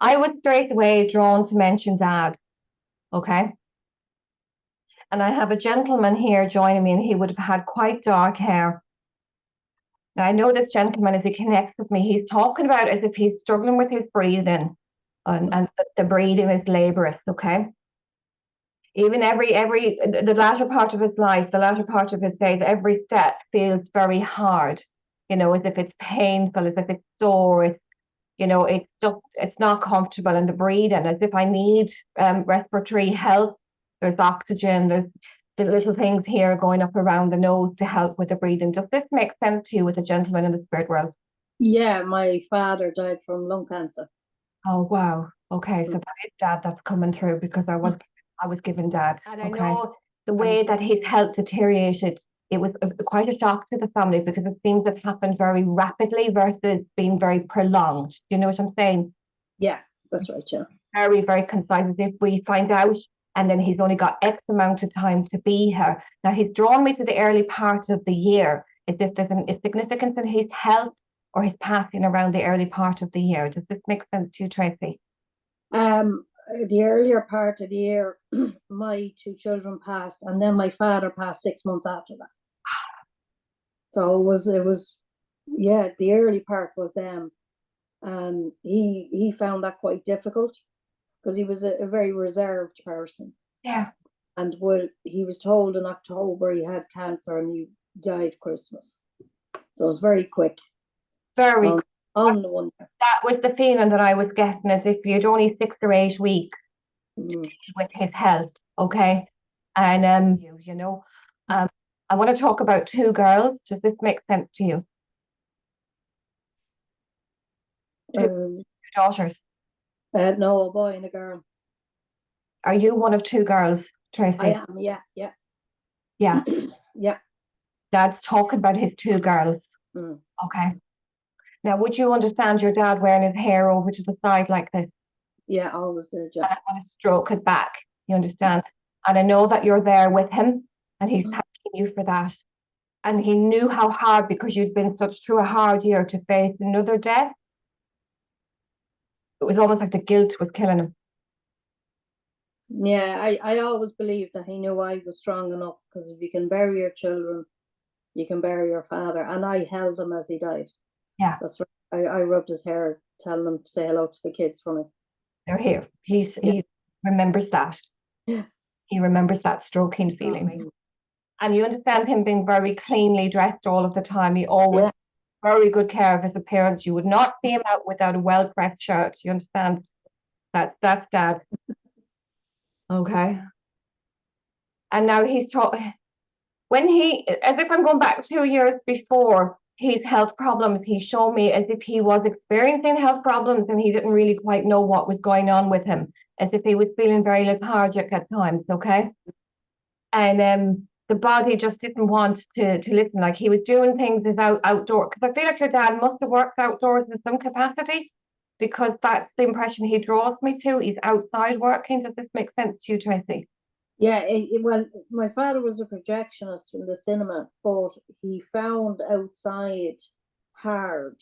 I was straight away drawn to mention dad. Okay. And I have a gentleman here joining me, and he would have had quite dark hair. Now, I know this gentleman, as he connects with me, he's talking about as if he's struggling with his breathing, and the breathing is laborious, okay? Even the latter part of his life, the latter part of his days, every step feels very hard, as if it's painful, as if it's sore, it's not comfortable. And the breathing, as if I need respiratory help, there's oxygen, there's the little things here going up around the nose to help with the breathing. Does this make sense to you with a gentleman in the spirit world? Yeah, my father died from lung cancer. Oh wow. Okay, so that is dad that's coming through, because I was given dad. And I know the way that his health deteriorated, it was quite a shock to the family, because it seems it happened very rapidly versus being very prolonged. Do you know what I'm saying? Yeah, that's right, yeah. Very, very concise, as if we find out and then he's only got X amount of time to be here. Now he's drawn me to the early part of the year, as if there's a significance in his health or his passing around the early part of the year. Does this make sense to you, Treacy? The earlier part of the year, my two children passed, and then my father passed 6 months after that. So yeah, the early part was them. And he found that quite difficult, because he was a very reserved person. Yeah. And he was told in October he had cancer, and he died Christmas. So it was very quick. Very quick. On the one. That was the feeling that I was getting, as if you'd only 6 or 8 weeks to deal with his health, okay? And I want to talk about 2 girls. Does this make sense to you? 2 daughters. No, a boy and a girl. Are you one of 2 girls, Treacy? I am, yeah. Yeah. Yeah. Dad's talking about his 2 girls. Okay. Now, would you understand your dad wearing his hair over to the side like this? Yeah, always did, yeah. And I want to stroke it back. You understand? And I know that you're there with him, and he's thanking you for that. And he knew how hard, because you'd been through a hard year, to face another death. It was almost like the guilt was killing him. Yeah, I always believed that he knew I was strong enough, because if you can bury your children, you can bury your father. And I held him as he died. Yeah. That's right. I rubbed his hair, telling him to say hello to the kids for me. They're here. He remembers that. Yeah. He remembers that stroking feeling. And you understand him being very cleanly dressed all of the time. He always took very good care of his appearance. You would not see him out without a well-pressed shirt. You understand? That's dad. Okay. And now he's talking, as if I'm going back 2 years before his health problems, he showed me as if he was experiencing health problems, and he didn't really quite know what was going on with him, as if he was feeling very lethargic at times, okay? And the body just didn't want to listen. Like, he was doing things as outdoor, because I feel like your dad must have worked outdoors in some capacity, because that's the impression he draws me to. He's outside working. Does this make sense to you, Treacy? Yeah, well, my father was a projectionist in the cinema, but he found outside hard.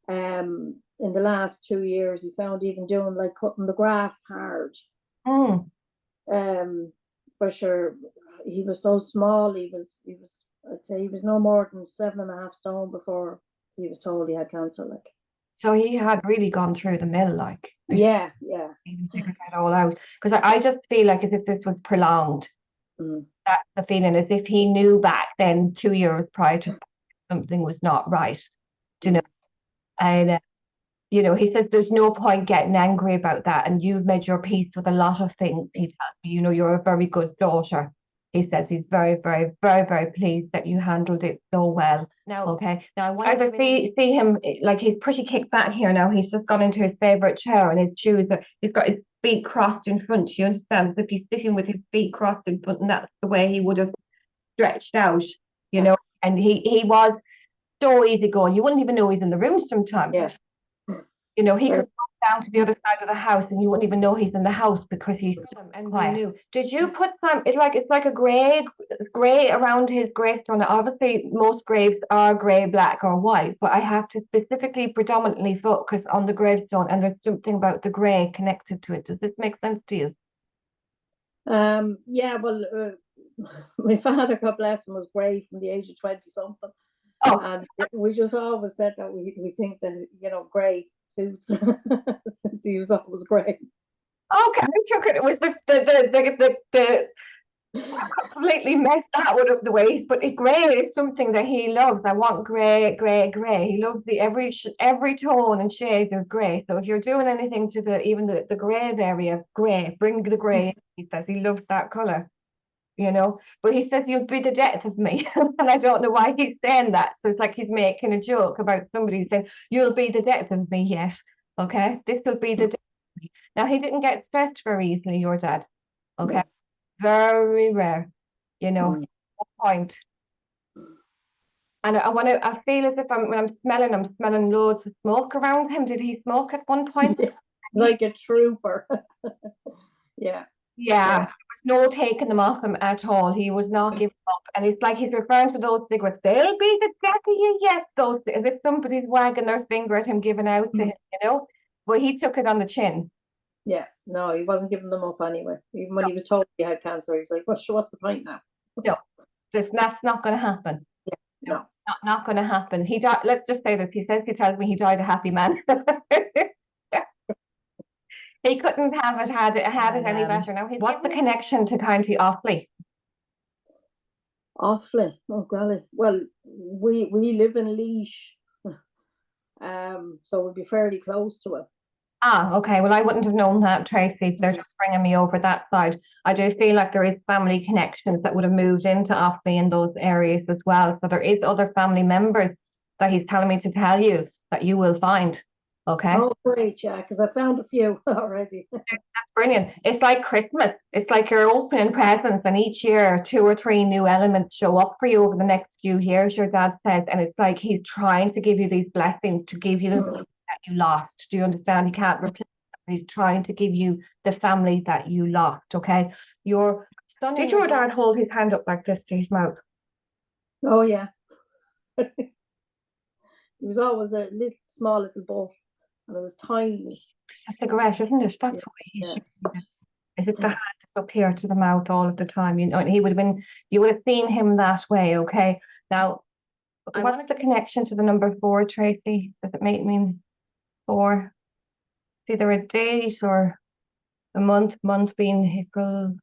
In the last 2 years, he found even doing like cutting the grass hard. For sure, he was so small. I'd say he was no more than 7.5 stone before he was told he had cancer. Like, so he had really gone through the mill, like. Yeah. He figured that all out. Because I just feel like as if this was prolonged. That's the feeling, as if he knew back then, 2 years prior to, something was not right. Do you know? And he says there's no point getting angry about that, and you've made your peace with a lot of things. He tells me, you're a very good daughter. He says he's very, very, very, very pleased that you handled it so well. Now, okay. Now, I want to see him, like, he's pretty kicked back here now. He's just gone into his favorite chair, and his shoes, he's got his feet crossed in front. You understand? As if he's sitting with his feet crossed in front, and that's the way he would have stretched out, And he was so easygoing. You wouldn't even know he's in the room sometimes. Yeah. He could down to the other side of the house, and you wouldn't even know he's in the house because he's and quiet. You knew. Did you put some? It's like a grey around his gravestone. Obviously, most graves are grey, black, or white, but I have to specifically, predominantly focus on the gravestone, and there's something about the grey connected to it. Does this make sense to you? Yeah, well, my father, God bless him, was grey from the age of 20 something. Oh. And we just always said that we think that, you know, grey suits since he was always grey. Okay, I took it. It was the completely messed that one up the waist, but grey is something that he loves. I want grey, grey, grey. He loves every tone and shade of grey. So if you're doing anything to even the grey area, grey, bring the grey. He says he loves that color, you know. But he says you'll be the death of me, and I don't know why he's saying that. So it's like he's making a joke about somebody saying you'll be the death of me yet. Okay, this will be the death of me. Now he didn't get stressed very easily, your dad. Okay. Yeah. Very rare, you know, Mm. point. And I feel as if when I'm smelling loads of smoke around him. Did he smoke at one point? Yeah, like a trooper. Yeah. Yeah, there was no taking them off him at all. He was not giving up. And it's like he's referring to those cigarettes. They'll be the death of you yet, those, as if somebody's wagging their finger at him, giving out to him, you know. But he took it on the chin. Yeah, no, he wasn't giving them up anyway. Even when he was told he had cancer, he was like, what's the point now? No, that's not going to happen. Yeah, no. Not going to happen. He died. Let's just say this. He tells me he died a happy man. He couldn't have had it any better. Now, what's the connection to County Offaly? Offaly, oh golly. Well, we live in Leash, so we'll be fairly close to it. Ah, okay. Well, I wouldn't have known that, Tracy. They're just bringing me over that side. I do feel like there is family connections that would have moved into Offaly in those areas as well. So there is other family members that he's telling me to tell you that you will find. Okay. Oh, great, yeah, because I found a few already. That's brilliant. It's like Christmas. It's like you're opening presents, and each year 2 or 3 new elements show up for you over the next few years, your dad says. And it's like he's trying to give you these blessings to give you the things that you lost. Do you understand? He can't replace them. He's trying to give you the family that you lost. Okay. Your son. Did your dad hold his hand up like this to his mouth? Oh, yeah. He was always a small little boat, and it was tiny. It's a cigarette, isn't it? That's why he should. Is it the hand up here to the mouth all of the time? You know, he would have been. You would have seen him that way. Okay. Now, what's the connection to the number 4, Tracy? Does it mean 4? It's either a date or a month. Month being April.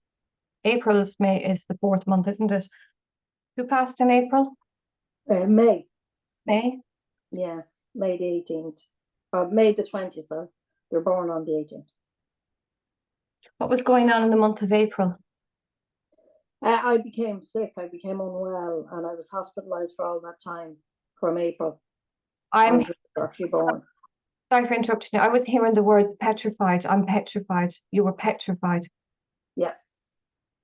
April's May is the 4th month, isn't it? Who passed in April? May. May. Yeah, May the 18th. May the 20th, sorry. They were born on the 18th. What was going on in the month of April? I became sick. I became unwell, and I was hospitalized for all that time from April. I'm actually born. Sorry for interrupting you. I was hearing the word petrified. I'm petrified. You were petrified. Yeah.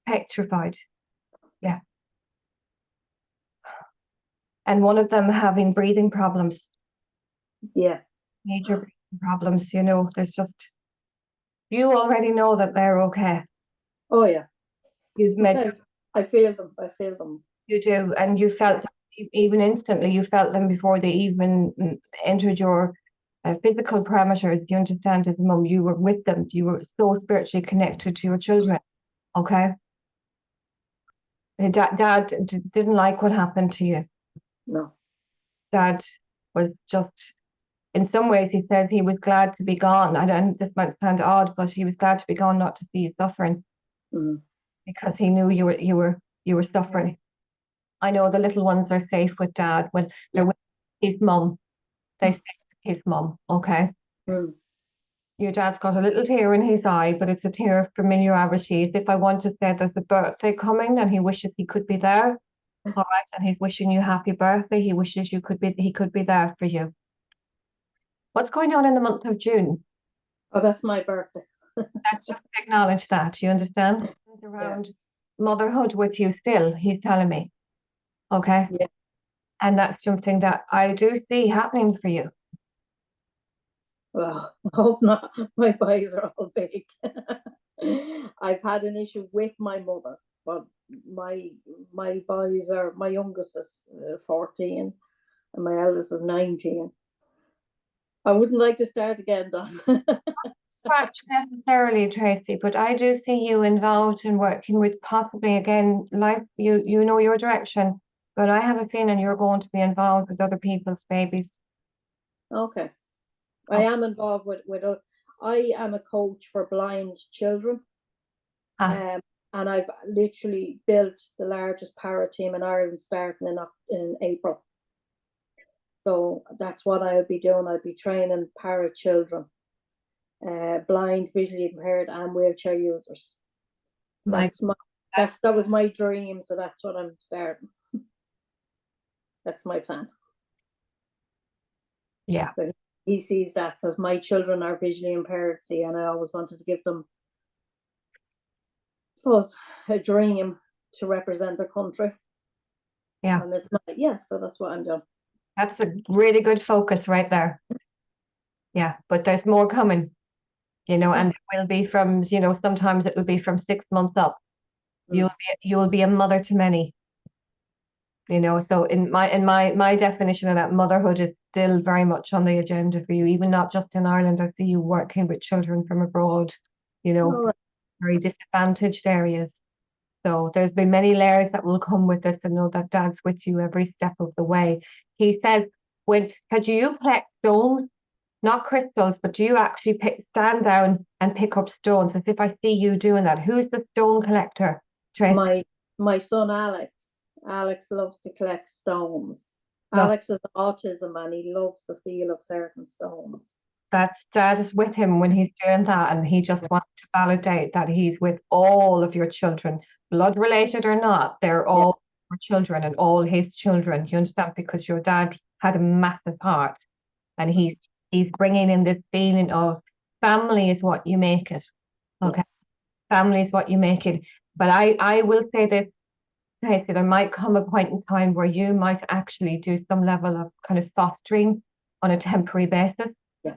Petrified. Yeah. And one of them having breathing problems. Yeah. Major breathing problems, you know, there's just, you already know that they're okay. Oh, yeah. You've met. I feel them. I feel them. You do. And you felt, even instantly, you felt them before they even entered your physical parameters. You understand, as a mum, you were with them. You were so spiritually connected to your children. Okay. Dad didn't like what happened to you. No. Dad was just, in some ways, he says he was glad to be gone. I don't, this might sound odd, but he was glad to be gone, not to see you suffering, because he knew you were suffering. I know the little ones are safe with Dad when they're with his mum. They stay with his mum. Okay. Your dad's got a little tear in his eye, but it's a tear of familiarity. As if I want to say there's a birthday coming and he wishes he could be there. All right, and he's wishing you happy birthday. He wishes he could be there for you. What's going on in the month of June? Oh, that's my birthday. Let's just acknowledge that. You understand? Around motherhood with you still, he's telling me. Okay. Yeah. And that's something that I do see happening for you. Well, I hope not. My boys are all big. I've had an issue with my mother, but my boys are, my youngest is 14 and my eldest is 19. I wouldn't like to start again, Don. Scratch necessarily, Tracy, but I do see you involved in working with possibly again, like you know your direction, but I have a feeling you're going to be involved with other people's babies. Okay. I am involved I am a coach for blind children. Ah, And I've literally built the largest para team in Ireland starting in April. So that's what I'll be doing. I'll be training para children, blind, visually impaired, and wheelchair users. my, That was my dream. So that's what I'm starting. That's my plan. yeah. So he sees that because my children are visually impaired, see, and I always wanted to give them, I suppose, a dream to represent their country. Yeah. And it's not, yeah, so that's what I'm doing. That's a really good focus right there. Yeah, but there's more coming, and it will be from, sometimes it will be from 6 months up. You'll be a mother to many, so in my definition of that, motherhood is still very much on the agenda for you, even not just in Ireland. I see you working with children from abroad, Right. very disadvantaged areas. So there's been many layers that will come with this, and know that Dad's with you every step of the way. He says, do you collect stones, not crystals, but do you actually stand down and pick up stones, as if I see you doing that? Who's the stone collector, Tracy? My son Alex. Alex loves to collect stones. Love Alex has autism and he loves the feel of certain stones. That's Dad is with him when he's doing that, and he just wants to validate that he's with all of your children, blood related or not. They're Yeah. all your children and all his children. You understand? Because your dad had a massive heart, and he's bringing in this feeling of family is what you make it. Okay, family is what you make it. But I will say this, Tracy, there might come a point in time where you might actually do some level of kind of fostering on a temporary basis. Yeah.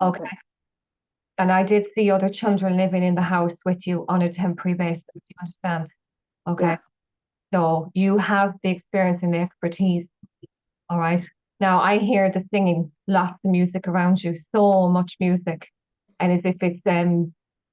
Okay. And I did see other children living in the house with you on a temporary basis. Do you understand? Okay. Yeah. So you have the experience and the expertise. All right. Now I hear the singing, lots of music around you, so much music. And as if it's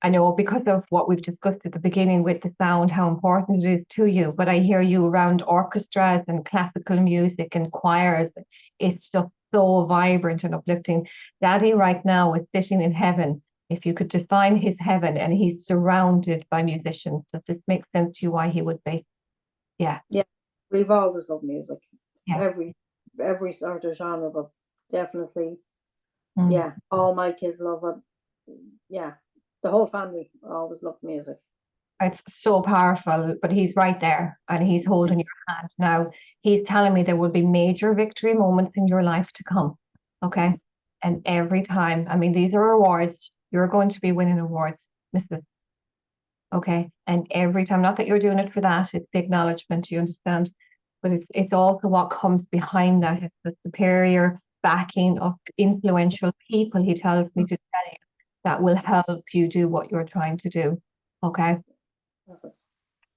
I know because of what we've discussed at the beginning with the sound, how important it is to you. But I hear you around orchestras and classical music and choirs. It's just so vibrant and uplifting. Daddy right now is sitting in heaven. If you could define his heaven, and he's surrounded by musicians. Does this make sense to you why he would be? Yeah. Yeah. We've always loved music. Yeah. Every sort of genre, but definitely, Mm. yeah, all my kids love it. Yeah. The whole family always loved music. It's so powerful, but he's right there and he's holding your hand. Now, he's telling me there will be major victory moments in your life to come. Okay. And every time, I mean, these are awards. You're going to be winning awards, Mrs. Okay. And every time, not that you're doing it for that, it's the acknowledgement, you understand? But it's also what comes behind that. It's the superior backing of influential people, he tells me to tell you, that will help you do what you're trying to do. Okay. Perfect.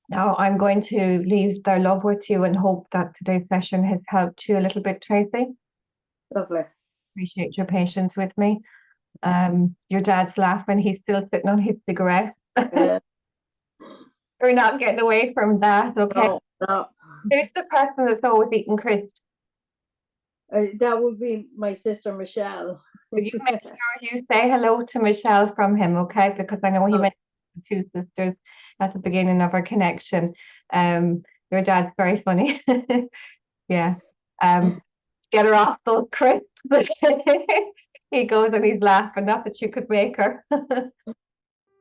Now I'm going to leave their love with you and hope that today's session has helped you a little bit, Tracy. Lovely. Appreciate your patience with me. Your dad's laughing. He's still sitting on his cigarette. Yeah. We're not getting away from that, okay? No. Who's the person that's always eating crisps? That would be my sister Michelle. Will you make sure you say hello to Michelle from him, okay? Because I know he mentioned the two sisters at the beginning of our connection. Your dad's very funny. Yeah. Get her off those crisps. He goes and he's laughing, not that you could make her.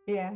Yeah.